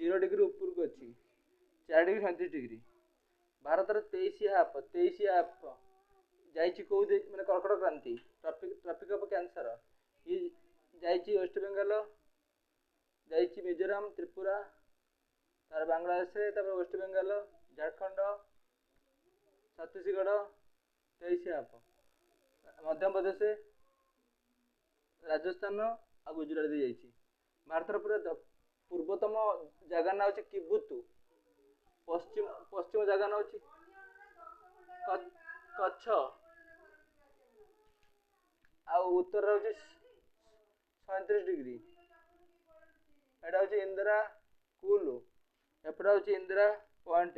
0 degree ऊपर को अच्छी 4 डिग्री 37 डिग्री भारत 23 हाफ जाइए कौ मैंने कर्कट क्रांति ट्रॉपिक ऑफ कैंसर ये जाइए वेस्ट बेंगल जाइए मिजोराम त्रिपुरा तार बांग्लादेश वेस्ट बेंगल झारखंड छत्तीसगढ़ 23 हाफ मध्य प्रदेश राजस्थान और गुजरात दी जाइए भारत पूरा पूर्वतम जगह ना हूँ किबुतु पश्चिम जगह ना हूँ कच्छ आ उत्तर हूँ 37 डिग्री एटा हूँ इंदिरा कूल एपटा हूँ इंदिरा पॉइंट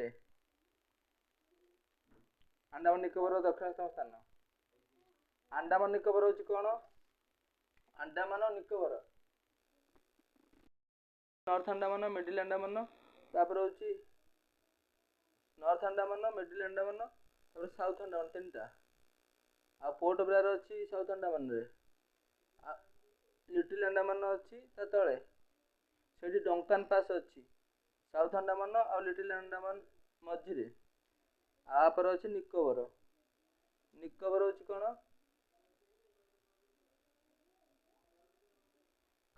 अंडमान निकोबर दक्षिणतम स्थान अंडमान निकोबर हूँ कौन अंडमान निकोबर नॉर्थ अंडमान मिडिल अंडमान तापर हूँ नॉर्थ अंडमान मिडिल अंडमान तापर साउथ अंडमान 3टा आ पोर्ट ब्लेयर अच्छी साउथ अंडमान रे लिटिल अंडमान अच्छी ता तले सेठी डंकान पास अच्छी साउथ अंडमान आ लिटिल अंडमान मझिरे आपर अच्छी निकोबर निकोबर हूँ कौन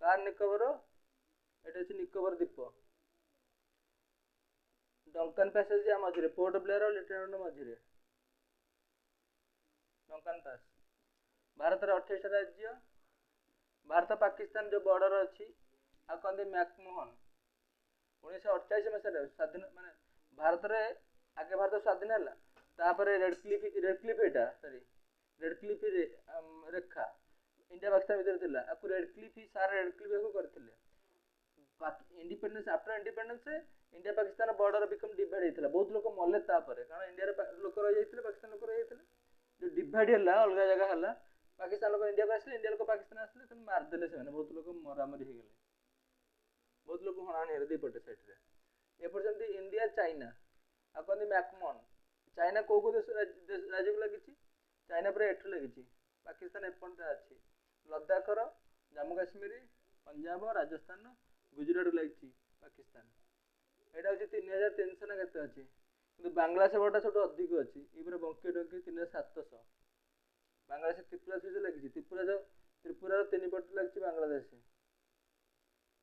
कार निकोबर एटा हूँ निकोबर द्वीप डंकान पैसेज मझिरे पोर्ट ब्लेयर और लिटिल अंडमान मझिरे डंकान पास भारत 28 राज्य भारत पाकिस्तान जो बॉर्डर अच्छी आ कहते मैकमोहन 1948 मसीह स्वाधीन माने भारत रे आगे भारत स्वाधीन है तापर रेड क्लिफ एटा सॉरी रेड क्लिफ रेखा इंडिया पाकिस्तान भीतर थिला आपको रेड क्लिफ सारा रेड क्लिफ को करथिले independence after independence India Pakistan border become divide होता बहुत लोग मले तापर कारण इंडिया लोक रही जाते पाकिस्तान लोक रही जाते जो डिवाइड है अलग जगह है पाकिस्तान लोग इंडिया को आसले इंडिया लोग पाकिस्तान आसले तो मारदेले से बहुत लोग मरामरी हो गले बहुत लोग हणाणी दी पटे साइड एपर्तंत इंडिया चाइना आ कहते मैकमोहन चाइना कौ देश राज्य को लगी चाइना पूरा एठू लगी पाकिस्तान एपटे अच्छी लद्दाखर जम्मू काश्मीर पंजाब राजस्थान गुजरात को लगी पाकिस्तान यहाँ हूँ 3300 ना के अच्छी कि बांग्लादेश बड़ा सब अधिक अच्छी ये बंकी टंकी 3700 बांग्लादेश त्रिपुरा सहित लगी त्रिपुरार 3 पट लगी बांग्लादेश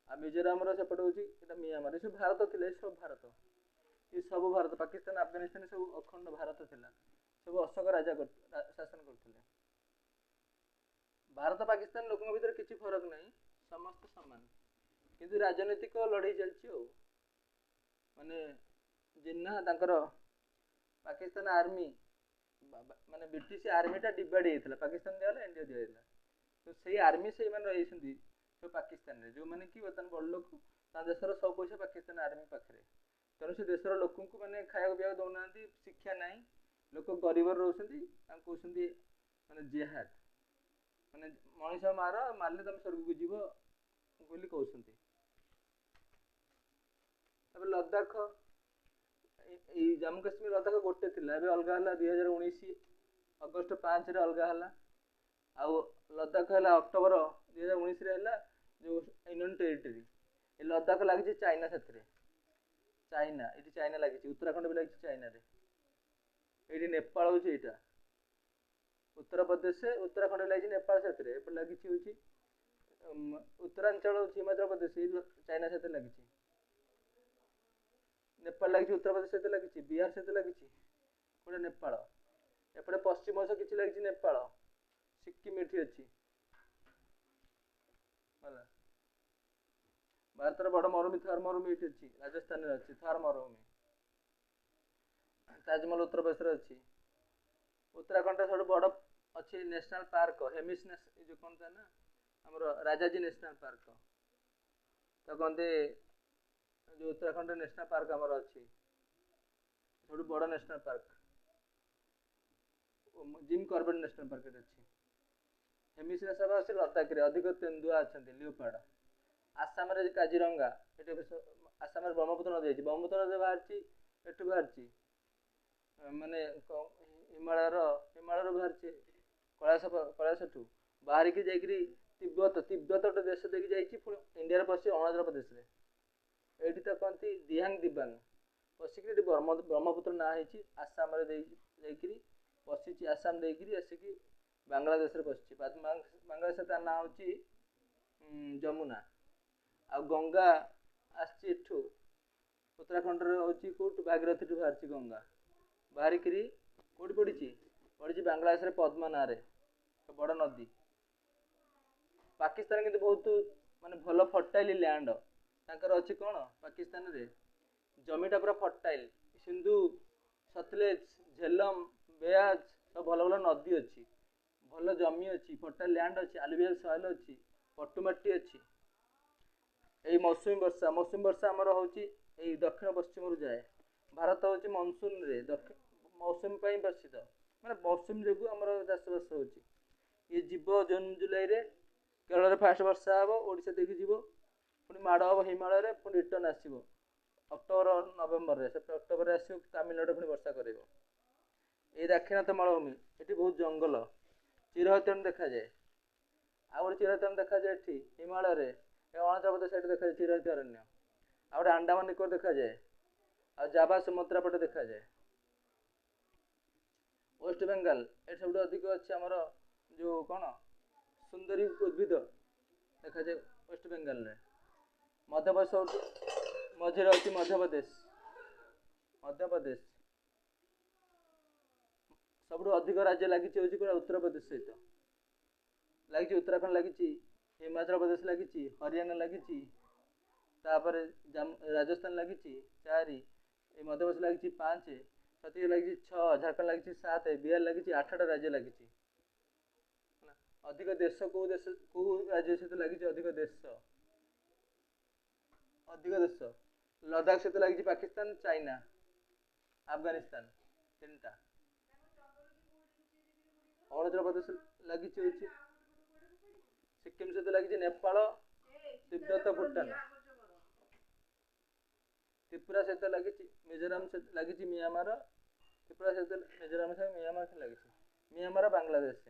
आ मिजोराम सेपटे हूँ मियांमार ये सब भारत थे सब भारत ये सब भारत पाकिस्तान अफगानिस्तान सब अखंड भारत थिला सब अशोक राजा शासन करते भारत पाकिस्तान लोकों भीतर किसी फरक नहीं समस्त सामान किंतु राजनीतिक लड़ाई चलती माने जिन्ना तांकर पाकिस्तान आर्मी माने ब्रिटिश आर्मीटा डिवाइड होता पाकिस्तान दिया इंडिया दिया तो सही आर्मी से रही सब पाकिस्तान जो मैंने कि बर्तमान बड़ लोग देशर सब पैसा पाकिस्तान आर्मी पाखे तेणु से देशर लोक मैंने खाया पीया दौना शिक्षा ना लोक गरीब रोचे कहते माने जेहाद माने मनीष मारले तुम स्वर्ग को जीव बोली कहते लद्दाख जम्मू काश्मीर लद्दाख गोटे थी अलग है 2019 अगस्ट 5 अलग है आउ लद्दाख है अक्टोबर 2019 है जो यूनियन टेरिटरी ये लद्दाख लगी चाइना से चाइना ये चाइना लगी उत्तराखंड भी लगी चाइना ये नेपाल हूँ यहाँ उत्तर प्रदेश उत्तराखंड लगी नेपाल से लगी उत्तरांचल हिमाचल प्रदेश चाइना से लगी नेपाल लगी उत्तर प्रदेश सहित लगी बिहार सहित लगी गोटे नेपाल एपटे पश्चिम ओडिशा किसी लगी नेपाल सिक्किम ये अच्छी भारत बड़ मरुभूमि थार मरुभूमि ये अच्छी राजस्थान अच्छी थार मरुभूमि ताजमहल उत्तर प्रदेश अच्छी उत्तराखंड सब बड़ अच्छी नेशनल पार्क हेमिस जो कौन था ना आमर राजाजी नेशनल पार्क तो कहते जो उत्तराखंड नेशनल पार्क आमर अच्छी सब बड़ national park Jim Corbett national park अच्छी हेमिस नेशनल पार्क लद्दाख अधिक तेंदुआ अच्छा लियोपार्ड आसाम काजीरंगा आसाम ब्रह्मपुत्र नदी है ब्रह्मपुत्र नदी बाहर एठू बाहर माने हिमालय बाहर कैलाशठू बाहर की जाकि तिब्बत गोटे देश देखिए इंडिया पश्चिम अरुणाचल प्रदेश में ଏଇଠି ତ କହନ୍ତି ଦିହାଙ୍ଗ ଦିବାଙ୍ଗ ପଶିକିରି ଏଠି ବ୍ରହ୍ମପୁତ୍ର ନାଁ ହେଇଛି ଆସାମରେ ଯାଇକିରି ପଶିଛି ଆସାମ ଦେଇକିରି ଆସିକି ବାଂଲାଦେଶରେ ପଶିଛି ବାଂଲାଦେଶରେ ତା ନାଁ ହେଉଛି ଯମୁନା। ଆଉ ଗଙ୍ଗା ଆସିଛି ଏଠୁ ଉତ୍ତରାଖଣ୍ଡରେ ହେଉଛି କେଉଁଠୁ ଭାଗୀରଥୀଠୁ ବାହାରିଛି ଗଙ୍ଗା ବାହାରିକିରି କେଉଁଠି ପଡ଼ିଛି ବାଂଲାଦେଶରେ ପଦ୍ମା ନାଁରେ ବଡ଼ ନଦୀ। ପାକିସ୍ତାନ କିନ୍ତୁ ବହୁତ ମାନେ ଭଲ ଫର୍ଟାଇଲ ଲ୍ୟାଣ୍ଡ ତାଙ୍କର ଅଛି କ'ଣ ପାକିସ୍ତାନରେ ଜମିଟା ପୁରା ଫର୍ଟାଇଲ ସିନ୍ଧୁ ସତଲେଜ ଝେଲମ ବେଆଜ ସବୁ ଭଲ ଭଲ ନଦୀ ଅଛି ଭଲ ଜମି ଅଛି ଫର୍ଟାଇଲ ଲ୍ୟାଣ୍ଡ ଅଛି ଆଲୁଭିଆଲ ସଏଲ ଅଛି ପଟୁମାଟି ଅଛି। ଏଇ ମୌସୁମୀ ବର୍ଷା ଆମର ହେଉଛି ଏଇ ଦକ୍ଷିଣ ପଶ୍ଚିମରୁ ଯାଏ। ଭାରତ ହେଉଛି ମନସୁନରେ ମୌସୁମୀ ପାଇଁ ପ୍ରସିଦ୍ଧ ମାନେ ମୌସୁମୀ ଯୋଗୁଁ ଆମର ଚାଷବାସ ହେଉଛି। ଇଏ ଯିବ ଜୁନ ଜୁଲାଇରେ କେରଳରେ ଫାଷ୍ଟ ବର୍ଷା ହେବ ଓଡ଼ିଶା ଦେଇକି ଯିବ ପୁଣି ମାଡ଼ ହେବ ହିମାଳୟରେ ପୁଣି ରିଟର୍ନ ଆସିବ ଅକ୍ଟୋବର ନଭେମ୍ବରରେ ଅକ୍ଟୋବରରେ ଆସିବ ତାମିଲନାଡ଼ୁ ପୁଣି ବର୍ଷା କରିବ। ଏଇ ଦାକ୍ଷିଣାତ୍ୟ ମାଳଭୂମି ଏଠି ବହୁତ ଜଙ୍ଗଲ ଚିରହରିତନ ଦେଖାଯାଏ। ଆଉ ଗୋଟେ ଚିରହରିତନ ଦେଖାଯାଏ ଏଠି ହିମାଳୟରେ ଅରୁଣାଚଳ ପ୍ରଦେଶ ଏଠି ଦେଖାଯାଏ ଚିରହରିତ ଅରଣ୍ୟ। ଆଉ ଗୋଟେ ଆଣ୍ଡାମାନ ନିକୋବର ଦେଖାଯାଏ ଆଉ ଜାଭା ସୁମାତ୍ରା ପଟେ ଦେଖାଯାଏ। ୱେଷ୍ଟବେଙ୍ଗଲ ଏଠି ସବୁଠୁ ଅଧିକ ଅଛି ଆମର ଯେଉଁ କ'ଣ ସୁନ୍ଦରୀ ଉଦ୍ଭିଦ ଦେଖାଯାଏ ୱେଷ୍ଟବେଙ୍ଗଲରେ। ମଧ୍ୟପ୍ରଦେଶ ମଝିରେ ଅଛି ମଧ୍ୟପ୍ରଦେଶ ସବୁଠୁ ଅଧିକ ରାଜ୍ୟ ଲାଗିଛି ହେଉଛି କ'ଣ ଉତ୍ତରପ୍ରଦେଶ ସହିତ ଲାଗିଛି ଉତ୍ତରାଖଣ୍ଡ ଲାଗିଛି ହିମାଚଳ ପ୍ରଦେଶ ଲାଗିଛି ହରିୟାଣା ଲାଗିଛି ତାପରେ ରାଜସ୍ଥାନ ଲାଗିଛି 4 ଏ ମଧ୍ୟପ୍ରଦେଶ ଲାଗିଛି 5 ଛତିଶଗଡ଼ ଲାଗିଛି 6 ଝାଡ଼ଖଣ୍ଡ ଲାଗିଛି 7 ବିହାର ଲାଗିଛି 8ଟା ରାଜ୍ୟ ଲାଗିଛି। ଅଧିକ ଦେଶ କେଉଁ ରାଜ୍ୟ ସହିତ ଲାଗିଛି ଅଧିକ ଦେଶ ଲଦାଖ ସହିତ ଲାଗିଛି ପାକିସ୍ତାନ ଚାଇନା ଆଫଗାନିସ୍ତାନ 3ଟା। ଅରୁଣାଚଳ ପ୍ରଦେଶ ଲାଗିଛି ହେଉଛି ସିକିମ ସହିତ ଲାଗିଛି ନେପାଳ ତିବ୍ବତ ଭୁଟାନ। ତ୍ରିପୁରା ସହିତ ଲାଗିଛି ମିଜୋରାମ ସହିତ ଲାଗିଛି ମିଆଁମାର ତ୍ରିପୁରା ସହିତ ମିଜୋରାମ ସହିତ ମିଆଁମାର ଲାଗିଛି ମିଆଁମାର ବାଂଲାଦେଶ।